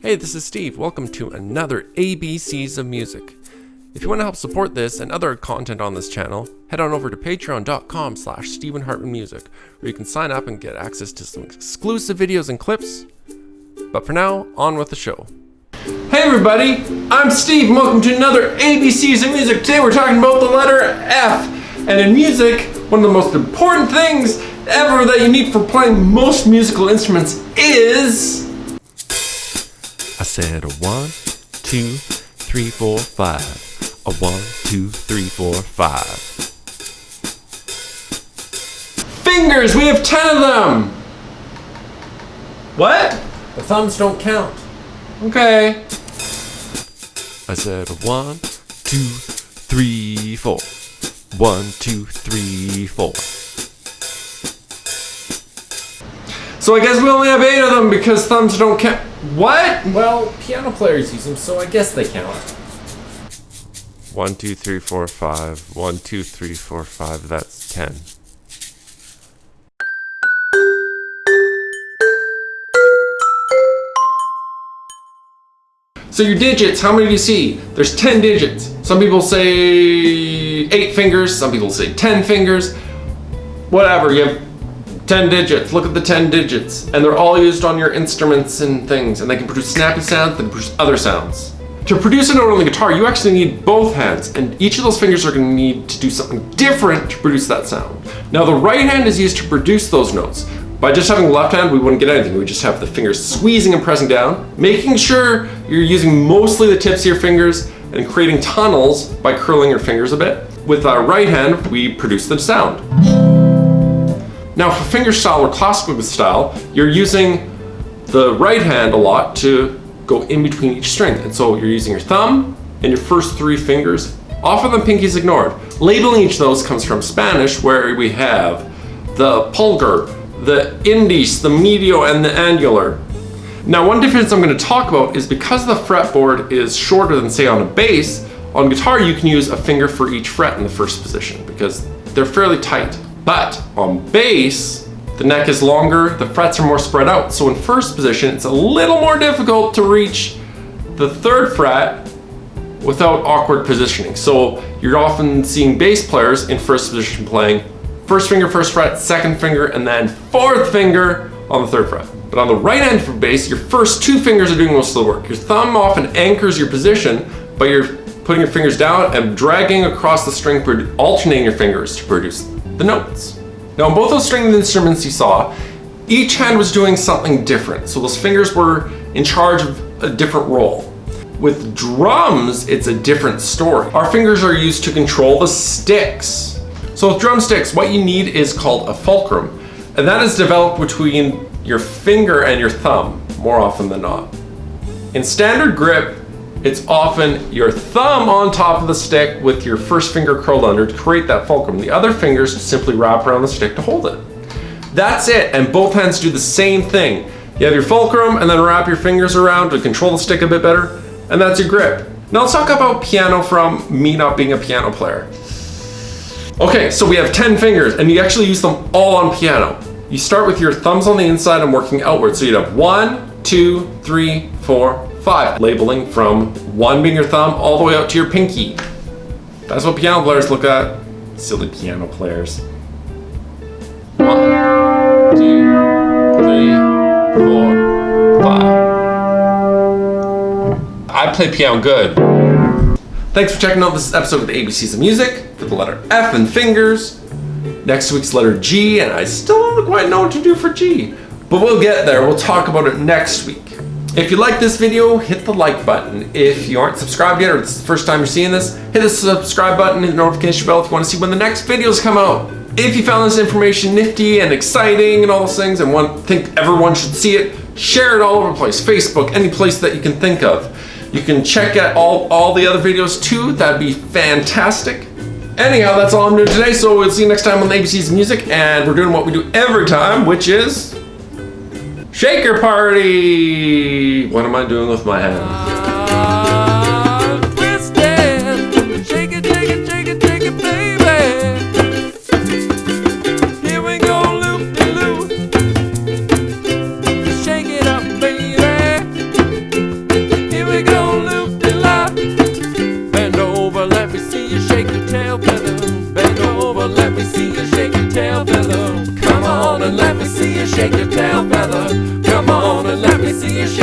Hey, this is Steve. Welcome to another ABCs of Music. If you want to help support this and other content on this channel, head on over to patreon.com/StephenHartmanMusic, where you can sign up and get access to some exclusive videos and clips. But for now, on with the show. Hey everybody, I'm Steve and welcome to another ABCs of Music. Today we're talking about the letter F. And in music, one of the most important things ever that you need for playing most musical instruments is... I said a 1, 2, 3, 4, 5. A 1, 2, 3, 4, 5. Fingers! We have 10 of them! What? The thumbs don't count. Okay. I said a 1, 2, 3, 4. 1, 2, 3, 4. So I guess we only have 8 of them because thumbs don't count. What? Well, piano players use them, so I guess they count. 1, 2, 3, 4, 5. 1, 2, 3, 4, 5. That's 10. So your digits, how many do you see? There's 10 digits. Some people say 8 fingers, some people say 10 fingers. Whatever, you have 10 digits. Look at the 10 digits. And they're all used on your instruments and things. And they can produce snappy sounds, they can produce other sounds. To produce a note on the guitar, you actually need both hands. And each of those fingers are going to need to do something different to produce that sound. Now the right hand is used to produce those notes. By just having the left hand, we wouldn't get anything. We just have the fingers squeezing and pressing down, making sure you're using mostly the tips of your fingers and creating tunnels by curling your fingers a bit. With our right hand, we produce the sound. Now for fingerstyle or classical style, you're using the right hand a lot to go in between each string. And so you're using your thumb and your first 3 fingers. Often the pinky is ignored. Labeling each of those comes from Spanish, where we have the pulgar, the indice, the medio, and the angular. Now one difference I'm going to talk about is because the fretboard is shorter than say on a bass, on guitar you can use a finger for each fret in the first position because they're fairly tight. But on bass, the neck is longer, the frets are more spread out. So in first position, it's a little more difficult to reach the 3rd fret without awkward positioning. So you're often seeing bass players in first position playing first finger, first fret, 2nd finger, and then 4th finger on the 3rd fret. But on the right hand for bass, your first 2 fingers are doing most of the work. Your thumb often anchors your position, but you're putting your fingers down and dragging across the string, alternating your fingers to produce the notes. Now on both those stringed instruments you saw, each hand was doing something different. So those fingers were in charge of a different role. With drums, it's a different story. Our fingers are used to control the sticks. So with drumsticks, what you need is called a fulcrum, and that is developed between your finger and your thumb, more often than not. In standard grip, it's often your thumb on top of the stick with your first finger curled under to create that fulcrum. The other fingers simply wrap around the stick to hold it. That's it, and both hands do the same thing. You have your fulcrum and then wrap your fingers around to control the stick a bit better, and that's your grip. Now let's talk about piano from me not being a piano player. Okay, so we have 10 fingers, and you actually use them all on piano. You start with your thumbs on the inside and working outward. So you'd have 1, 2, 3, 4, 5. Labeling from 1 being your thumb all the way out to your pinky. That's what piano players look at. Silly piano players. 1, 2, 3, 4, 5. I play piano good. Thanks for checking out this episode of the ABCs of Music for the letter F and fingers. Next week's letter G, and I still don't quite know what to do for G. But we'll get there, we'll talk about it next week. If you like this video, hit the like button. If you aren't subscribed yet, or it's the first time you're seeing this, hit the subscribe button, hit the notification bell if you want to see when the next videos come out. If you found this information nifty and exciting and all those things and think everyone should see it, share it all over the place. Facebook, any place that you can think of. You can check out all the other videos too, that'd be fantastic. Anyhow, that's all I'm doing today, so we'll see you next time on the ABCs of Music, and we're doing what we do every time, which is... Shaker Party! What am I doing with my hand? Shake it up, baby. tail feather. Bend over, let me see you shake your tail feather. Come on and let me see you shake your tail feather. Come on and let me see you shake